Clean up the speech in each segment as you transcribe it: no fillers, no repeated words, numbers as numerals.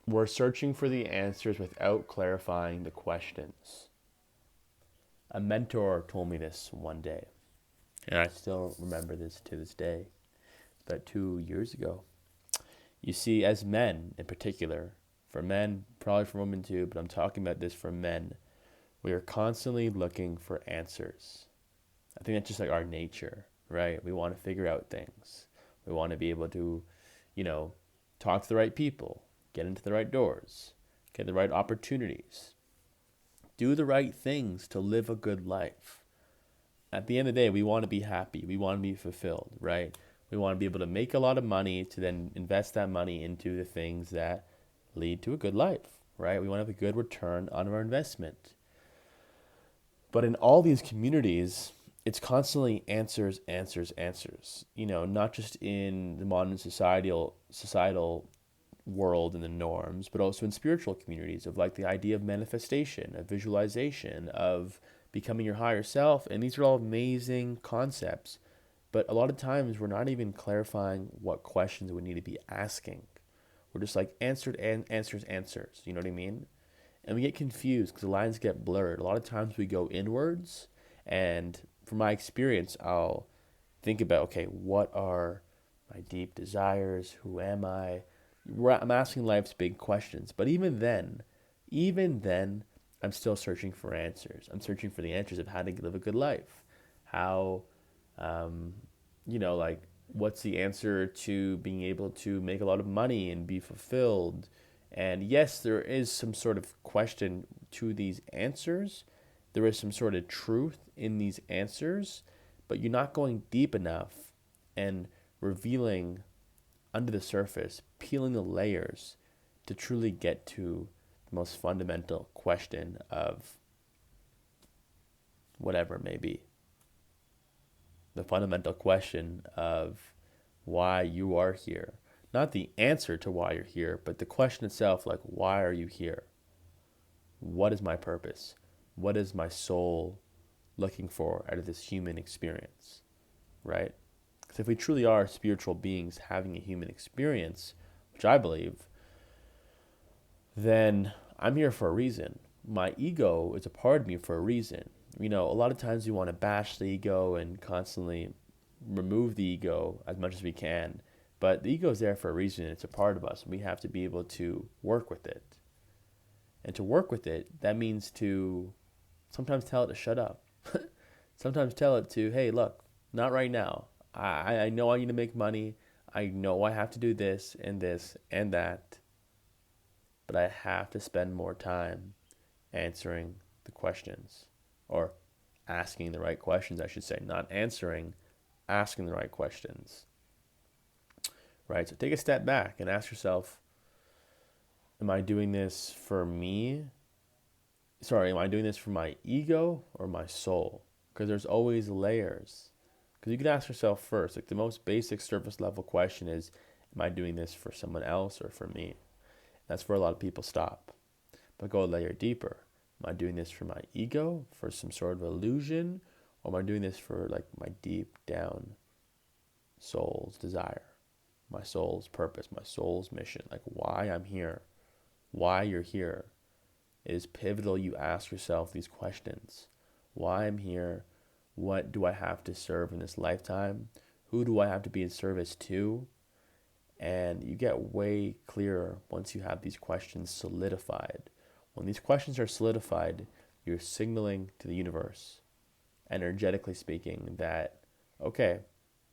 We're searching for the answers without clarifying the questions. A mentor told me this one day, and I still remember this to this day. It's about 2 years ago. You see, as men in particular, for men, probably for women too, but I'm talking about this for men, we are constantly looking for answers. I think that's just like our nature, right? We want to figure out things. We want to be able to, you know, talk to the right people, get into the right doors, get the right opportunities, do the right things to live a good life. At the end of the day, we want to be happy. We want to be fulfilled, right? We want to be able to make a lot of money to then invest that money into the things that lead to a good life, right? We want to have a good return on our investment. But in all these communities, it's constantly answers, answers, answers. Not just in the modern societal world and the norms, but also in spiritual communities of like the idea of manifestation, of visualization, of becoming your higher self. And these are all amazing concepts. But a lot of times we're not even clarifying what questions we need to be asking. We're just like answered and answers, answers. You know what I mean? And we get confused because the lines get blurred. A lot of times we go inwards, and from my experience, I'll think about, okay, what are my deep desires? Who am I? I'm asking life's big questions. But even then, I'm still searching for answers. I'm searching for the answers of how to live a good life. How, um, like, what's the answer to being able to make a lot of money and be fulfilled? And yes, there is some sort of question to these answers. There is some sort of truth in these answers, but you're not going deep enough and revealing under the surface, peeling the layers to truly get to the most fundamental question of whatever it may be. The fundamental question of why you are here. Not the answer to why you're here, but the question itself, like, why are you here? What is my purpose? What is my soul looking for out of this human experience, right? Because if we truly are spiritual beings having a human experience, which I believe, then I'm here for a reason. My ego is a part of me for a reason. A lot of times we want to bash the ego and constantly remove the ego as much as we can. But the ego is there for a reason. It's a part of us. And we have to be able to work with it. And to work with it, that means to sometimes tell it to shut up. Sometimes tell it to, hey, look, not right now. I know I need to make money. I know I have to do this and that. But I have to spend more time answering the questions, or asking the right questions, I should say. Not answering, asking the right questions. Right? So take a step back and ask yourself, am I doing this for me? Am I doing this for my ego or my soul? Because there's always layers. Because you can ask yourself first, like the most basic surface level question is, am I doing this for someone else or for me? That's where a lot of people stop. But go a layer deeper. Am I doing this for my ego, for some sort of illusion? Or am I doing this for like my deep down soul's desire, my soul's purpose, my soul's mission, like why I'm here, why you're here? It is pivotal you ask yourself these questions. Why I'm here? What do I have to serve in this lifetime? Who do I have to be in service to? And you get way clearer once you have these questions solidified. When these questions are solidified, you're signaling to the universe, energetically speaking, that, okay,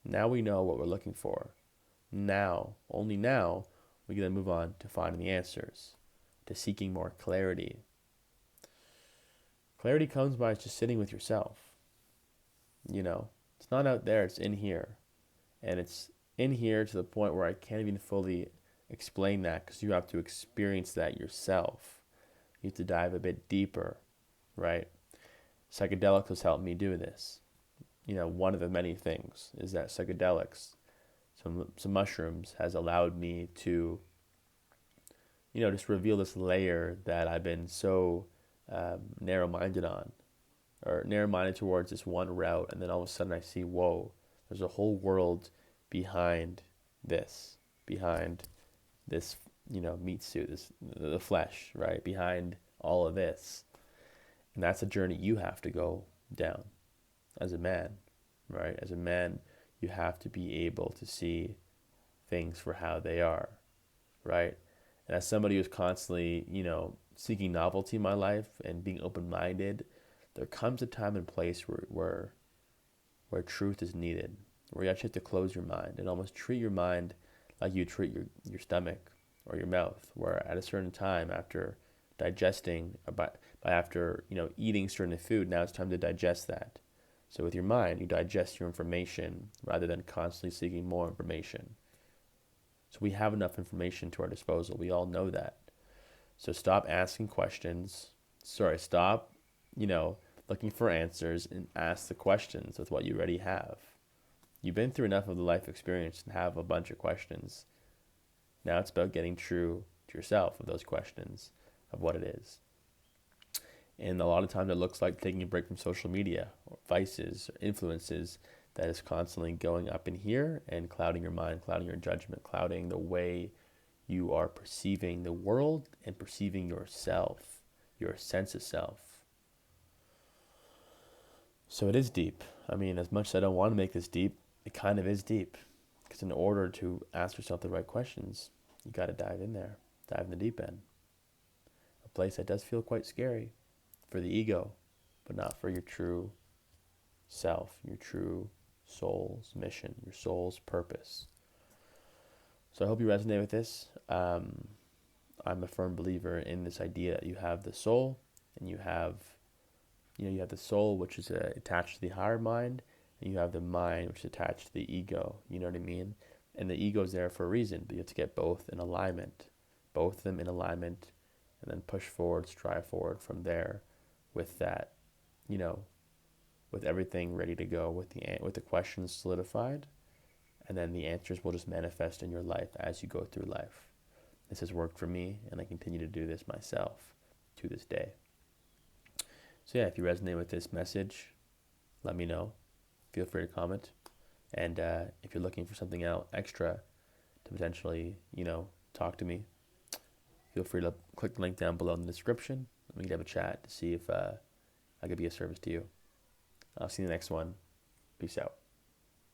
now we know what we're looking for. Now, only now, we can then move on to finding the answers, to seeking more clarity. Clarity comes by just sitting with yourself. It's not out there, it's in here. And it's in here to the point where I can't even fully explain that because you have to experience that yourself. You have to dive a bit deeper, right? Psychedelics has helped me do this. One of the many things is that psychedelics, some mushrooms, has allowed me to, just reveal this layer that I've been so narrow-minded on, or narrow-minded towards this one route, and then all of a sudden I see, whoa, there's a whole world behind this, behind this meat suit, this the flesh, right, behind all of this. And that's a journey you have to go down as a man, right? As a man, you have to be able to see things for how they are, right? And as somebody who's constantly, seeking novelty in my life and being open-minded, there comes a time and place where truth is needed, where you actually have to close your mind and almost treat your mind like you treat your stomach or your mouth, where at a certain time after digesting, after eating certain food, now it's time to digest that. So with your mind, you digest your information rather than constantly seeking more information. So we have enough information to our disposal. We all know that. So stop asking questions. Sorry, stop, you know, looking for answers and ask the questions with what you already have. You've been through enough of the life experience and have a bunch of questions. Now it's about getting true to yourself of those questions of what it is. And a lot of times it looks like taking a break from social media or vices or influences that is constantly going up in here and clouding your mind, clouding your judgment, clouding the way you are perceiving the world and perceiving yourself, your sense of self. So it is deep. I mean, as much as I don't want to make this deep, it kind of is deep. Because in order to ask yourself the right questions, you got to dive in there, dive in the deep end. A place that does feel quite scary for the ego, but not for your true self, your true soul's mission, your soul's purpose. So I hope you resonate with this. I'm a firm believer in this idea that you have the soul and you have the soul, which is attached to the higher mind, and you have the mind, which is attached to the ego. You know what I mean? And the ego is there for a reason, but you have to get both in alignment, both of them in alignment, and then push forward, strive forward from there with that, with everything ready to go, with the questions solidified, and then the answers will just manifest in your life as you go through life. This has worked for me, and I continue to do this myself to this day. So yeah, if you resonate with this message, let me know. Feel free to comment. And if you're looking for something else extra to potentially, talk to me, feel free to click the link down below in the description. We can have a chat to see if I could be of service to you. I'll see you in the next one. Peace out.